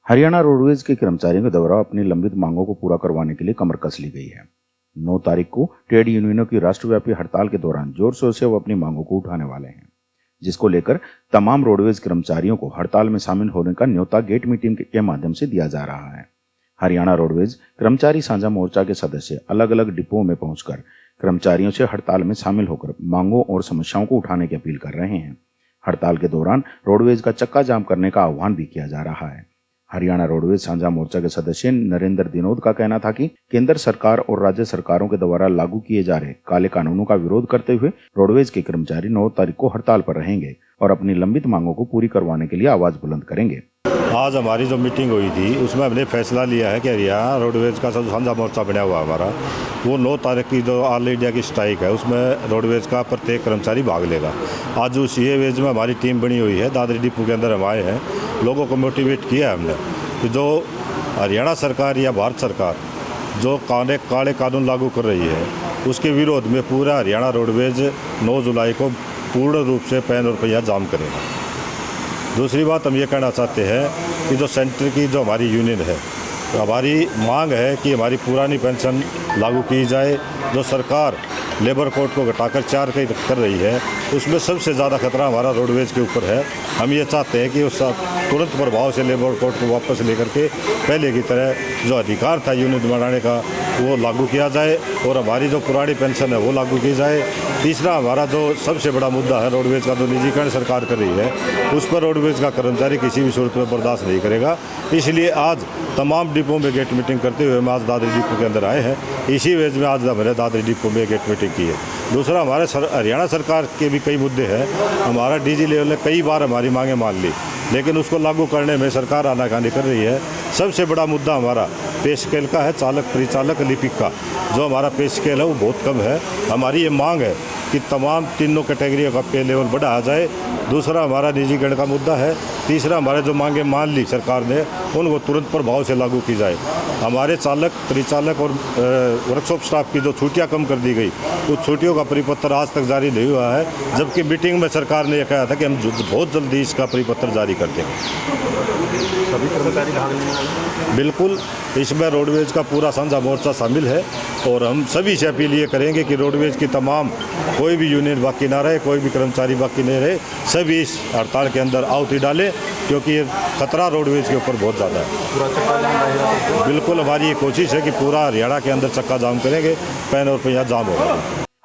Haryana roadways के कर्मचारियों के द्वारा अपनी लंबित मांगों को पूरा करवाने के लिए कमर कस ली गई है। 9 तारीख को ट्रेड यूनियनों की राष्ट्रव्यापी हड़ताल के दौरान जोर शोर से वो अपनी मांगों को उठाने वाले हैं, जिसको लेकर तमाम रोडवेज कर्मचारियों को हड़ताल में शामिल होने का न्योता गेट मीटिंग के माध्यम से दिया जा रहा है। हरियाणा रोडवेज कर्मचारी साझा मोर्चा के सदस्य अलग अलग डिपों में पहुंचकर कर्मचारियों से हड़ताल में शामिल होकर मांगों और समस्याओं को उठाने की अपील कर रहे हैं। हड़ताल के दौरान रोडवेज का चक्का जाम करने का आह्वान भी किया जा रहा है। हरियाणा रोडवेज साझा मोर्चा के सदस्य नरेंद्र दिनोद का कहना था कि केंद्र सरकार और राज्य सरकारों के द्वारा लागू किए जा रहे काले कानूनों का विरोध करते हुए रोडवेज के कर्मचारी 9 तारीख को हड़ताल पर रहेंगे और अपनी लंबित मांगों को पूरी करवाने के लिए आवाज बुलंद करेंगे। आज हमारी जो मीटिंग हुई थी उसमें हमने फैसला लिया है कि हरियाणा रोडवेज का सब साझा मोर्चा बना हुआ हमारा, वो 9 तारीख की जो ऑल इंडिया की स्ट्राइक है उसमें रोडवेज का प्रत्येक कर्मचारी भाग लेगा। आज उस वेज में हमारी टीम बनी हुई है, दादरी डिपो के अंदर हम आए हैं, लोगों को मोटिवेट किया है हमने कि जो हरियाणा सरकार या भारत सरकार जो काले कानून लागू कर रही है उसके विरोध में पूरा हरियाणा रोडवेज 9 जुलाई को पूर्ण रूप से पैन और पहिया जाम करेगा। दूसरी बात हम ये कहना चाहते हैं कि जो सेंटर की जो हमारी यूनियन है, तो हमारी मांग है कि हमारी पुरानी पेंशन लागू की जाए। जो सरकार लेबर कोड को घटाकर 4 कर रही है उसमें सबसे ज़्यादा खतरा हमारा रोडवेज के ऊपर है। हम ये चाहते हैं कि उस तुरंत प्रभाव से लेबर कोड को वापस लेकर के पहले की तरह जो अधिकार था यूनियन बनाने का वो लागू किया जाए और हमारी जो पुरानी पेंशन है वो लागू की जाए। तीसरा हमारा जो सबसे बड़ा मुद्दा है रोडवेज का जो निजीकरण सरकार कर रही है उस पर रोडवेज का कर्मचारी किसी भी सूरत में बर्दाश्त नहीं करेगा। इसलिए आज तमाम डिपो में गेट मीटिंग करते हुए हम आज दादरी डिपो के अंदर आए हैं। इसी वेज में आज हमारे दादरी डिपो में गेट मीटिंग की है। दूसरा हमारे हरियाणा सरकार के भी कई मुद्दे हैं। हमारा डीजी लेवल ने कई बार हमारी मांगें मान ली लेकिन उसको लागू करने में सरकार आनाकानी कर रही है। सबसे बड़ा मुद्दा हमारा पे स्केल का है, चालक परिचालक लिपिक का जो हमारा पे स्केल है वो बहुत कम है। हमारी ये मांग है कि तमाम तीनों कैटेगरियों का पे लेवल बढ़ाया जाए। दूसरा हमारा निजीकरण का मुद्दा है। तीसरा हमारे जो मांगे मान ली सरकार ने उनको तुरंत प्रभाव से लागू की जाए। हमारे चालक परिचालक और वर्कशॉप स्टाफ की जो छुट्टियां कम कर दी गई उस छुट्टियों का परिपत्र आज तक जारी नहीं हुआ है, जबकि मीटिंग में सरकार ने यह कहा था कि हम बहुत जल्दी इसका परिपत्र जारी कर देंगे। सभी कर्मचारी भाग लेंगे? बिल्कुल, इसमें रोडवेज का पूरा साझा मोर्चा शामिल है और हम सभी से अपील ये करेंगे कि रोडवेज की तमाम कोई भी यूनियन बाकी ना रहे, कोई भी कर्मचारी बाकी नहीं रहे, सभी इस हड़ताल के अंदर आहुति डालें क्योंकि खतरा रोडवेज के ऊपर बहुत ज़्यादा है। पूरा चक्का जाम रहेगा? बिल्कुल, हमारी ये कोशिश है कि पूरा हरियाणा के अंदर चक्का जाम करेंगे, पैन और पहिया जाम होगा।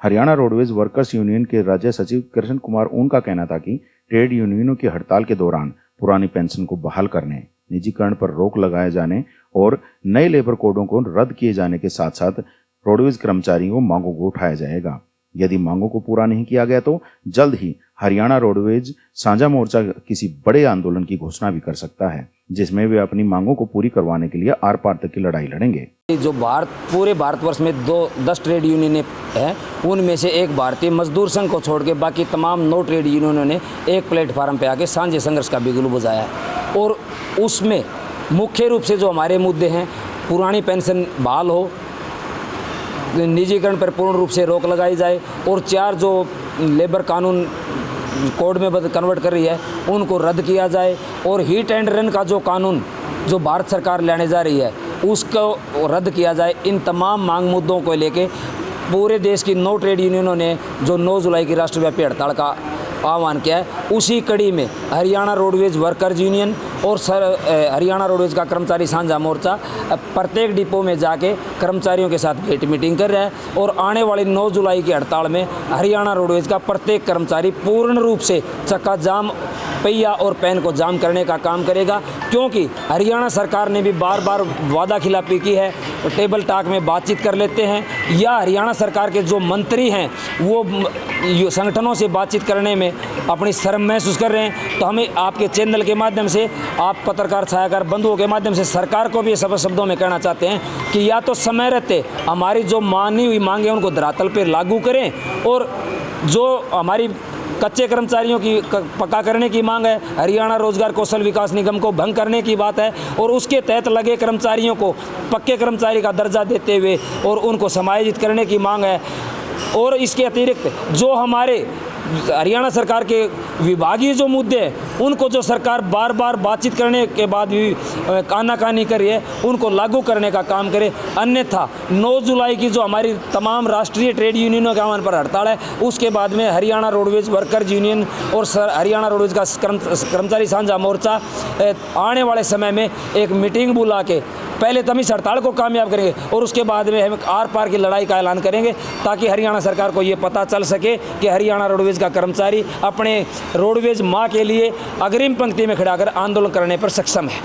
हरियाणा रोडवेज वर्कर्स यूनियन के राज्य सचिव कृष्ण कुमार ऊन का कहना था कि ट्रेड यूनियनों की हड़ताल के दौरान पुरानी पेंशन को बहाल करने, निजीकरण पर रोक लगाए जाने और नए लेबर कोडों को रद्द किए जाने के साथ साथ रोडवेज कर्मचारियों को मांगों को उठाया जाएगा। यदि मांगों को पूरा नहीं किया गया तो जल्द ही हरियाणा रोडवेज साझा मोर्चा किसी बड़े आंदोलन की घोषणा भी कर सकता है, जिसमें वे अपनी मांगों को पूरी करवाने के लिए आर पार तक की लड़ाई लड़ेंगे। जो पूरे भारतवर्ष में 10 ट्रेड यूनियनें हैं, उनमें से एक भारतीय मजदूर संघ को छोड़ के बाकी तमाम 9 ट्रेड यूनियनों ने एक प्लेटफार्म पे आके साझे संघर्ष का बिगुल बजाया है और उसमें मुख्य रूप से जो हमारे मुद्दे हैं, पुरानी पेंशन बहाल हो, निजीकरण पर पूर्ण रूप से रोक लगाई जाए और 4 जो लेबर कानून कोड में कन्वर्ट कर रही है उनको रद्द किया जाए और हिट एंड रन का जो कानून जो भारत सरकार लाने जा रही है उसको रद्द किया जाए। इन तमाम मांग मुद्दों को लेके पूरे देश की 9 ट्रेड यूनियनों ने जो 9 जुलाई की राष्ट्रव्यापी हड़ताल का आह्वान किया है, उसी कड़ी में हरियाणा रोडवेज वर्कर्स यूनियन और हरियाणा रोडवेज का कर्मचारी साझा मोर्चा प्रत्येक डिपो में जाके कर्मचारियों के साथ गेट मीटिंग कर रहा है और आने वाली 9 जुलाई की हड़ताल में हरियाणा रोडवेज का प्रत्येक कर्मचारी पूर्ण रूप से चक्का जाम, पहिया और पैन को जाम करने का काम करेगा। क्योंकि हरियाणा सरकार ने भी बार बार वादा खिलाफी की है, टेबल टॉक में बातचीत कर लेते हैं या हरियाणा सरकार के जो मंत्री हैं वो संगठनों से बातचीत करने में अपनी शर्म महसूस कर रहे हैं। तो हमें आपके चैनल के माध्यम से, आप पत्रकार छायाकार बंधुओं के माध्यम से सरकार को भी सब शब्दों में कहना चाहते हैं कि या तो समय रहते हमारी जो मानी हुई मांगे उनको धरातल पर लागू करें और जो हमारी कच्चे कर्मचारियों की पक्का करने की मांग है, हरियाणा रोजगार कौशल विकास निगम को भंग करने की बात है और उसके तहत लगे कर्मचारियों को पक्के कर्मचारी का दर्जा देते हुए और उनको समायोजित करने की मांग है। और इसके अतिरिक्त जो हमारे हरियाणा सरकार के विभागीय जो मुद्दे हैं उनको जो सरकार बार बार बातचीत करने के बाद भी कानाकानी कर रही है उनको लागू करने का काम करे। अन्यथा 9 जुलाई की जो हमारी तमाम राष्ट्रीय ट्रेड यूनियनों के आह्वान पर हड़ताल है उसके बाद में हरियाणा रोडवेज वर्कर्स यूनियन और हरियाणा रोडवेज का कर्मचारी साझा मोर्चा आने वाले समय में एक मीटिंग बुला के पहले तो हम इस हड़ताल को कामयाब करेंगे और उसके बाद में हम आर पार की लड़ाई का ऐलान करेंगे ताकि हरियाणा सरकार को ये पता चल सके कि हरियाणा रोडवेज का कर्मचारी अपने रोडवेज माँ के लिए अग्रिम पंक्ति में खड़ा कर आंदोलन करने पर सक्षम है।